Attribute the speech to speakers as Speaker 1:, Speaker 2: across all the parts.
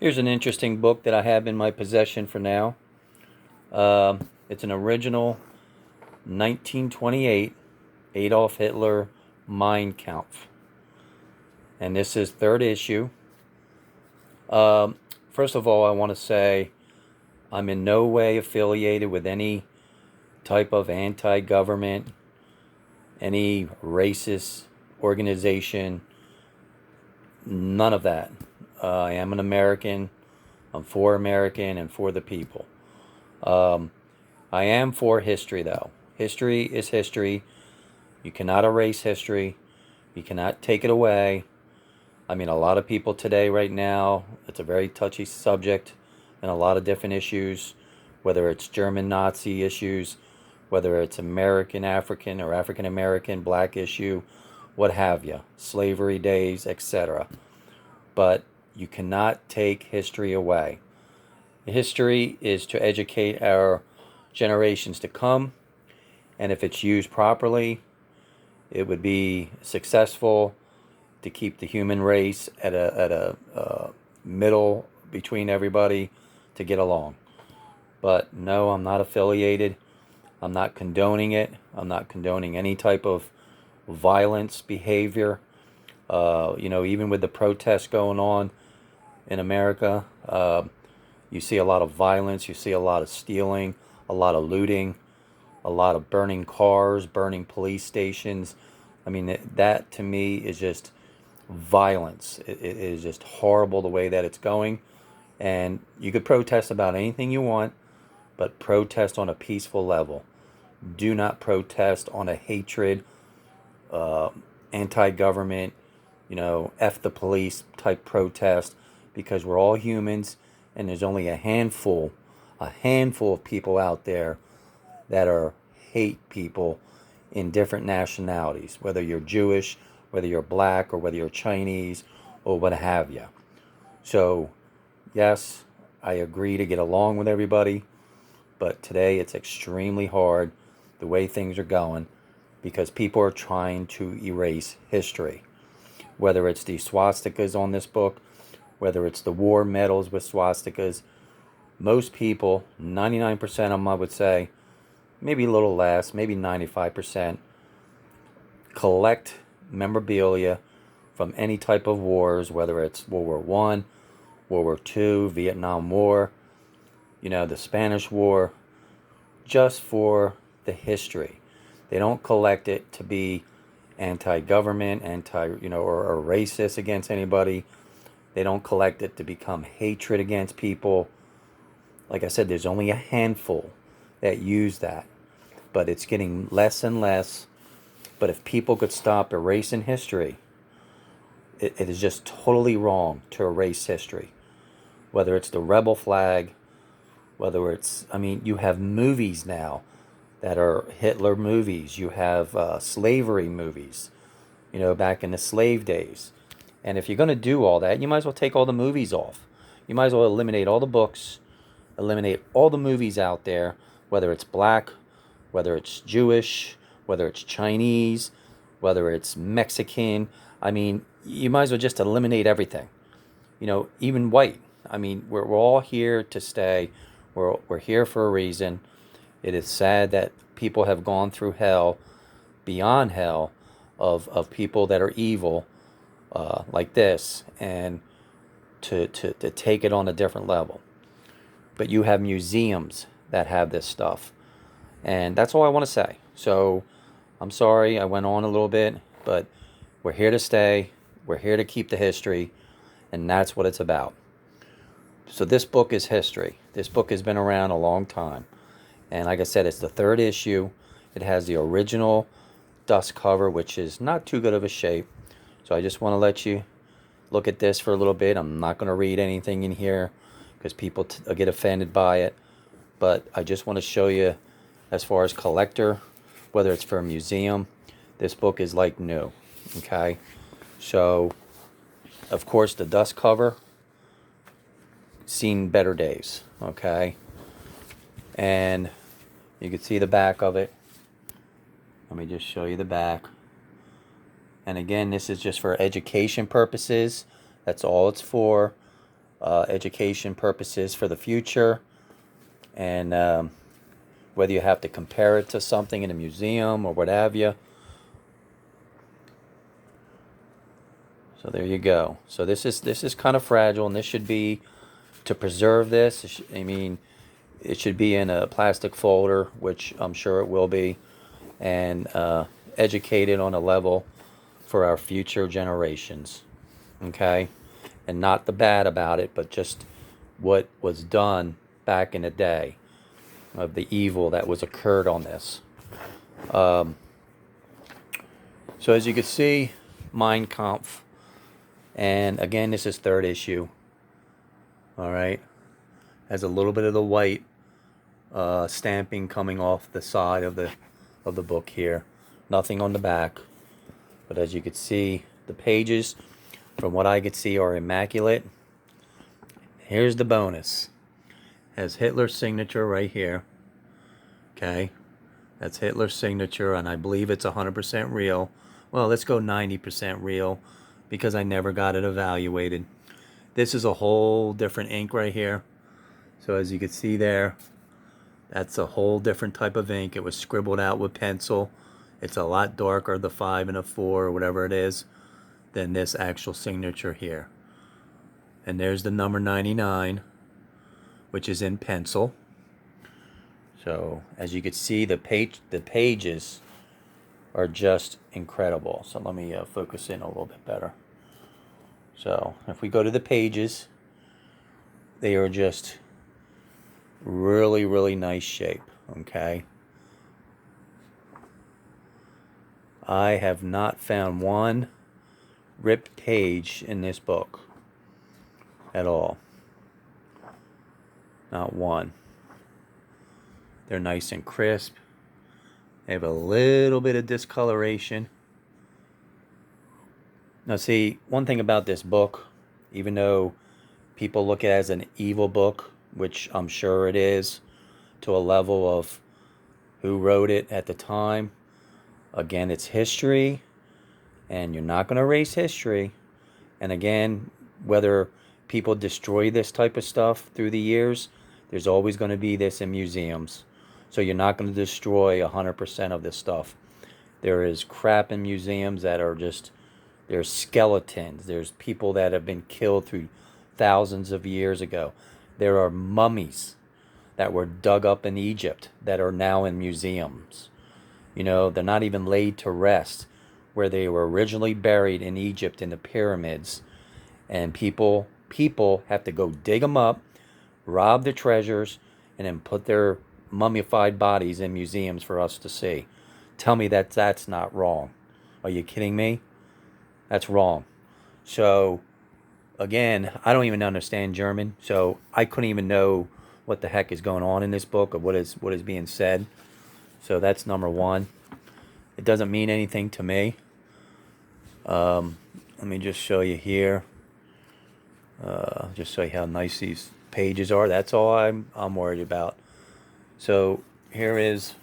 Speaker 1: Here's an interesting book that I have in my possession for now. It's an original 1928 Adolf Hitler Mein Kampf. And this is third issue. Um, First of all, I want to say I'm in no way affiliated with any type of anti government, any racist organization, none of that. I am an American. I'm for American and for the people. Um, I am for history, though. History is history. You cannot erase history. You cannot take it away. I mean, a lot of people today, right now, it's a very touchy subject and a lot of different issues, whether it's German Nazi issues, whether it's American African or African American black issue, what have you, slavery days, etc. But you cannot take history away. History is to educate our generations to come, and if it's used properly, it would be successful to keep the human race at a middle between everybody to get along. But no, I'm not affiliated. I'm not condoning it. I'm not condoning any type of violence behavior. Even with the protests going on in America, you see a lot of violence. You see a lot of stealing, a lot of looting, a lot of burning cars, burning police stations. I mean, that to me is just violence. It is just horrible the way that it's going. And you could protest about anything you want, but protest on a peaceful level. Do not protest on a hatred, uh, anti-government, F the police type protest, because we're all humans and there's only a handful of people out there that are hate people in different nationalities, whether you're Jewish, whether you're black, or whether you're Chinese, or what have you. So, yes, I agree to get along with everybody, but today it's extremely hard the way things are going because people are trying to erase history. Whether it's the swastikas on this book, whether it's the war medals with swastikas, most people, 99% of them, I would say, maybe a little less, maybe 95%, collect memorabilia from any type of wars, whether it's World War One, World War Two, Vietnam War, the Spanish War, just for the history. They don't collect it to be anti-government, or racist against anybody. They don't collect it to become hatred against people. Like I said, there's only a handful that use that, but it's getting less and less. But if people could stop erasing history, it is just totally wrong to erase history. Whether it's the rebel flag, whether it's, you have movies now that are Hitler movies. You have slavery movies, back in the slave days. And if you're going to do all that, you might as well take all the movies off. You might as well eliminate all the books, eliminate all the movies out there, whether it's black, whether it's Jewish, whether it's Chinese, whether it's Mexican. You might as well just eliminate everything. Even white. We're all here to stay. We're here for a reason. It is sad that people have gone through hell, beyond hell, of people that are evil, like this, and to take it on a different level. But you have museums that have this stuff. And that's all I want to say. So I'm sorry I went on a little bit, but we're here to stay. We're here to keep the history, and that's what it's about. So this book is history. This book has been around a long time. And like I said, it's the third issue. It has the original dust cover, which is not too good of a shape. So I just want to let you look at this for a little bit. I'm not going to read anything in here because people get offended by it. But I just want to show you, as far as collector, whether it's for a museum, this book is like new. Okay? So, of course, the dust cover, seen better days. Okay? And you can see the back of it. Let me just show you the back. And again, this is just for education purposes. That's all it's for. education purposes for the future, and whether you have to compare it to something in a museum or what have you. So there you go. So this is kind of fragile, and this should be, to preserve this, I mean, it should be in a plastic folder, which I'm sure it will be, and educated on a level for our future generations. Okay? And not the bad about it, but just what was done back in the day, of the evil that was occurred on this. So as you can see, Mein Kampf, and again, this is third issue. All right, has a little bit of the white stamping coming off the side of the book here. Nothing on the back, but as you can see, the pages, from what I could see, are immaculate. Here's the bonus. Has Hitler's signature right here. Okay, that's Hitler's signature, and I believe it's 100% real. Well, let's go 90% real, because I never got it evaluated. This is a whole different ink right here. So as you can see there, that's a whole different type of ink. It was scribbled out with pencil. It's a lot darker, the 5 and a 4 or whatever it is, than this actual signature here. And there's the number 99, which is in pencil. So as you can see, the pages are just incredible. So let me focus in a little bit better. So if we go to the pages, they are just really, really nice shape. Okay, I have not found one ripped page in this book at all. Not one. They're nice and crisp. They have a little bit of discoloration. Now see, one thing about this book, even though people look at it as an evil book, which I'm sure it is, to a level of who wrote it at the time, again, it's history, and you're not going to erase history. And again, whether people destroy this type of stuff through the years, there's always going to be this in museums. So you're not going to destroy 100% of this stuff. There is crap in museums that are just, there's skeletons. There's people that have been killed through thousands of years ago. There are mummies that were dug up in Egypt that are now in museums. You know, they're not even laid to rest where they were originally buried in Egypt in the pyramids. And people have to go dig them up, rob the treasures, and then put their mummified bodies in museums for us to see. Tell me that that's not wrong. Are you kidding me? That's wrong. So again, I don't even understand German, so I couldn't even know what the heck is going on in this book, or what is being said. So that's number one. It doesn't mean anything to me. Let me just show you here. Just show you how nice these pages are. That's all I'm worried about. So here is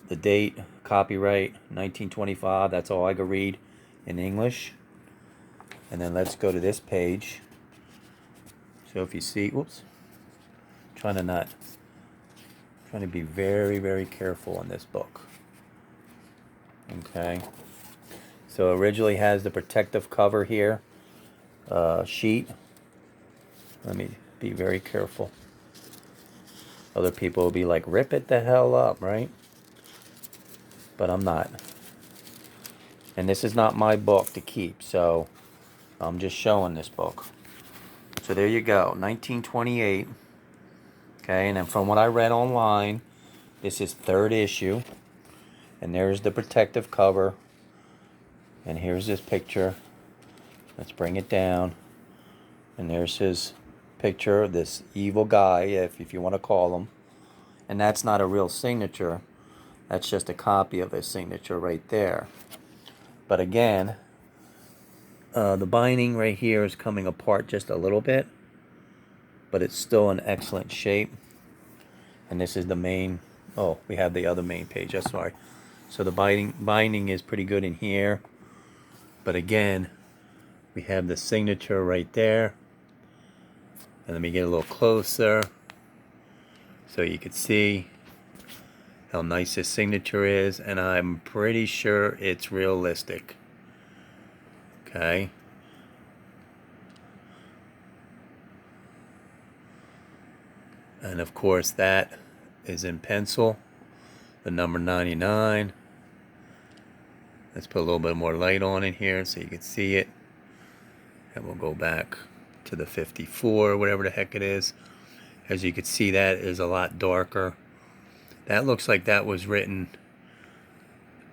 Speaker 1: the date, copyright 1925. That's all I could read in English. And then let's go to this page. So if you see, whoops, trying to be very, very careful in this book. Okay. So originally has the protective cover here, sheet. Let me be very careful. Other people will be like, rip it the hell up, right? But I'm not. And this is not my book to keep, so I'm just showing this book. So there you go, 1928. Okay, and then from what I read online, this is third issue. And there's the protective cover. And here's this picture. Let's bring it down. And there's his picture of this evil guy, if you want to call him. And that's not a real signature. That's just a copy of his signature right there. But again, the binding right here is coming apart just a little bit, but it's still in excellent shape. And this is the main, oh, we have the other main page, that's sorry. So the binding is pretty good in here. But again, we have the signature right there. And let me get a little closer so you can see how nice his signature is, and I'm pretty sure it's realistic. Okay. And of course that is in pencil, the number 99. Let's put a little bit more light on in here so you can see it. And we'll go back to the 54, whatever the heck it is. As you can see, that is a lot darker. That looks like that was written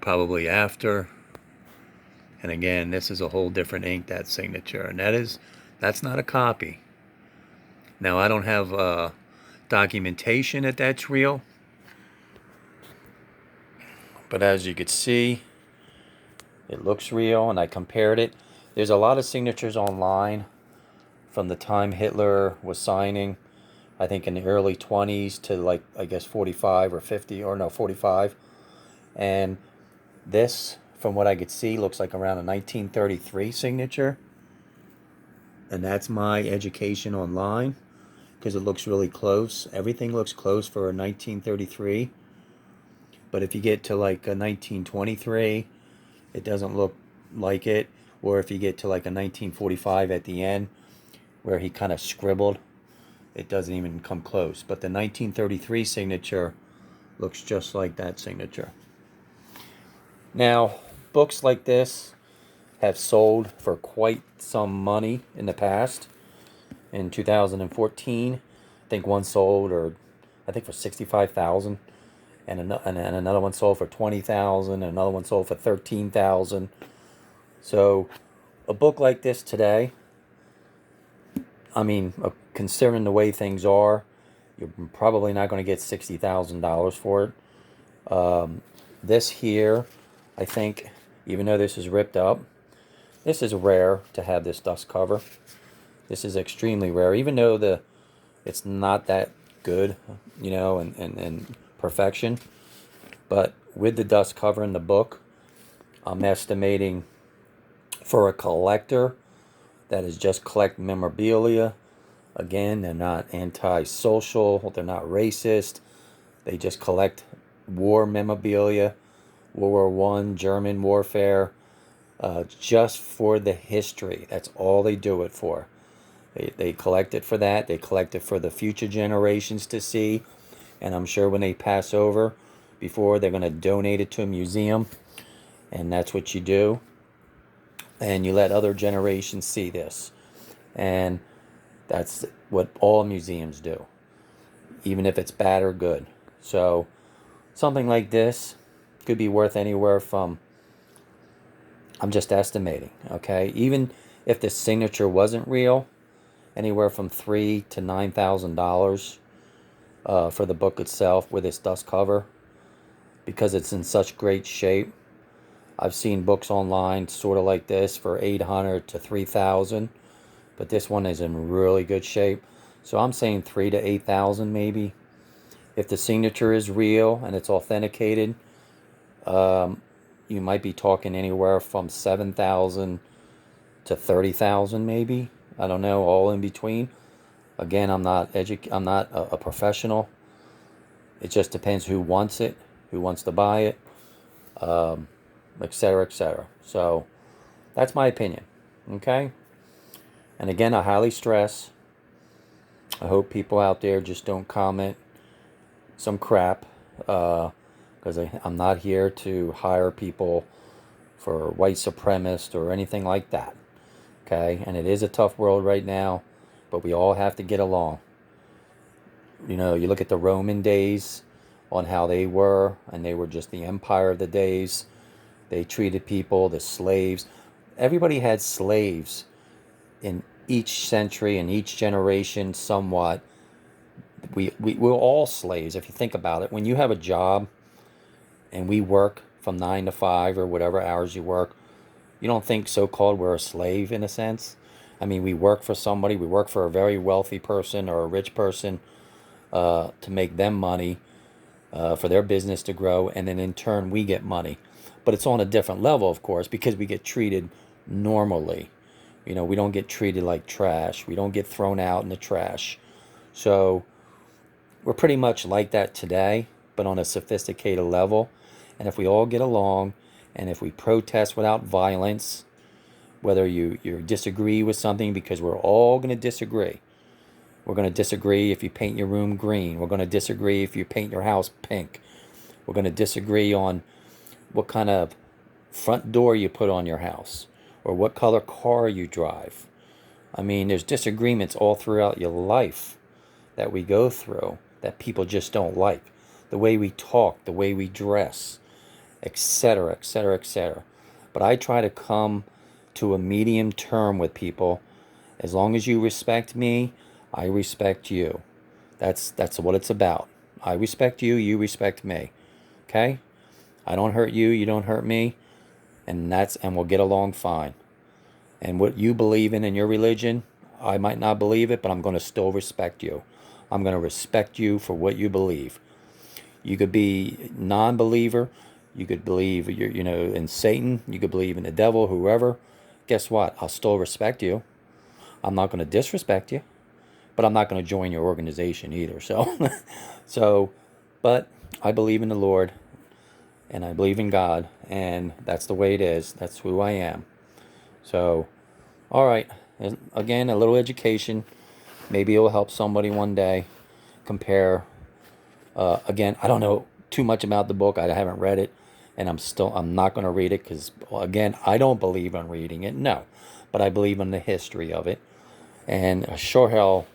Speaker 1: probably after. And again, this is a whole different ink, that signature. And that's not a copy. Now, I don't have documentation that that's real. But as you can see, it looks real, and I compared it. There's a lot of signatures online from the time Hitler was signing, I think in the early 20s to like, I guess 45 or 50, or no, 45. And this, from what I could see, looks like around a 1933 signature. And that's my education online, because it looks really close. Everything looks close for a 1933. But if you get to like a 1923, it doesn't look like it. Or if you get to like a 1945 at the end, where he kind of scribbled, it doesn't even come close. But the 1933 signature looks just like that signature. Now, books like this have sold for quite some money in the past. In 2014, I think one sold, or I think for $65,000, and another one sold for $20,000, and another one sold for $13,000. So, a book like this today, I mean, considering the way things are, you're probably not going to get $60,000 for it. This here, I think, even though this is ripped up, this is rare to have this dust cover. This is extremely rare, even though it's not that good, you know, and perfection. But with the dust cover in the book, I'm estimating for a collector that is just collect memorabilia. Again, they're not anti-social, they're not racist. They just collect war memorabilia, World War I, German warfare, just for the history. That's all they do it for. They collect it for that. They collect it for the future generations to see. And I'm sure when they pass over, before, they're going to donate it to a museum. And that's what you do. And you let other generations see this. And that's what all museums do, even if it's bad or good. So something like this could be worth anywhere from, I'm just estimating, okay? Even if the signature wasn't real, anywhere from $3,000 to $9,000 for the book itself with its dust cover, because it's in such great shape. I've seen books online sort of like this for $800 to $3,000, but this one is in really good shape. So I'm saying $3,000 to $8,000 maybe. If the signature is real and it's authenticated, you might be talking anywhere from $7,000 to $30,000 maybe. I don't know, all in between. Again, I'm not a professional. It just depends who wants it, who wants to buy it, etc., etc. So that's my opinion. Okay? And again, I highly stress, I hope people out there just don't comment some crap, because I'm not here to hire people for white supremacists or anything like that. Okay? And it is a tough world right now, but we all have to get along. You know, you look at the Roman days on how they were, and they were just the empire of the days. They treated people, the slaves. Everybody had slaves in each century and each generation somewhat. We're all slaves, if you think about it. When you have a job and we work from 9 to 5 or whatever hours you work, you don't think so-called we're a slave in a sense? I mean, we work for somebody. We work for a very wealthy person or a rich person to make them money, for their business to grow, and then in turn we get money. But it's on a different level, of course, because we get treated normally. You know, we don't get treated like trash. We don't get thrown out in the trash. So we're pretty much like that today, but on a sophisticated level. And if we all get along, and if we protest without violence, whether you disagree with something, because we're all going to disagree. We're going to disagree if you paint your room green. We're going to disagree if you paint your house pink. We're going to disagree on what kind of front door you put on your house, or what color car you drive. I mean, there's disagreements all throughout your life that we go through that people just don't like. The way we talk, the way we dress, etc., etc., etc. But I try to come to a medium term with people. As long as you respect me, I respect you. That's what it's about. I respect you, you respect me. Okay? I don't hurt you, you don't hurt me, and we'll get along fine. And what you believe in your religion, I might not believe it, but I'm going to still respect you. I'm going to respect you for what you believe. You could be non-believer. You could believe in Satan. You could believe in the devil, whoever. Guess what? I'll still respect you. I'm not going to disrespect you, but I'm not going to join your organization either. So, but I believe in the Lord, and I believe in God, and that's the way it is. That's who I am. So, all right. Again, a little education. Maybe it'll help somebody one day. Compare. Again, I don't know too much about the book. I haven't read it, and I'm not going to read it because, again, I don't believe in reading it. No, but I believe in the history of it, and I sure hell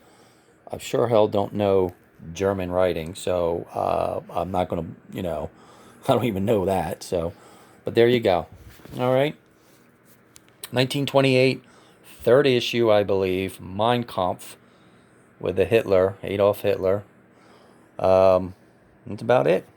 Speaker 1: don't know German writing, so I'm not going to, I don't even know that. So, but there you go. All right. 1928, third issue, I believe, Mein Kampf, with Adolf Hitler. That's about it.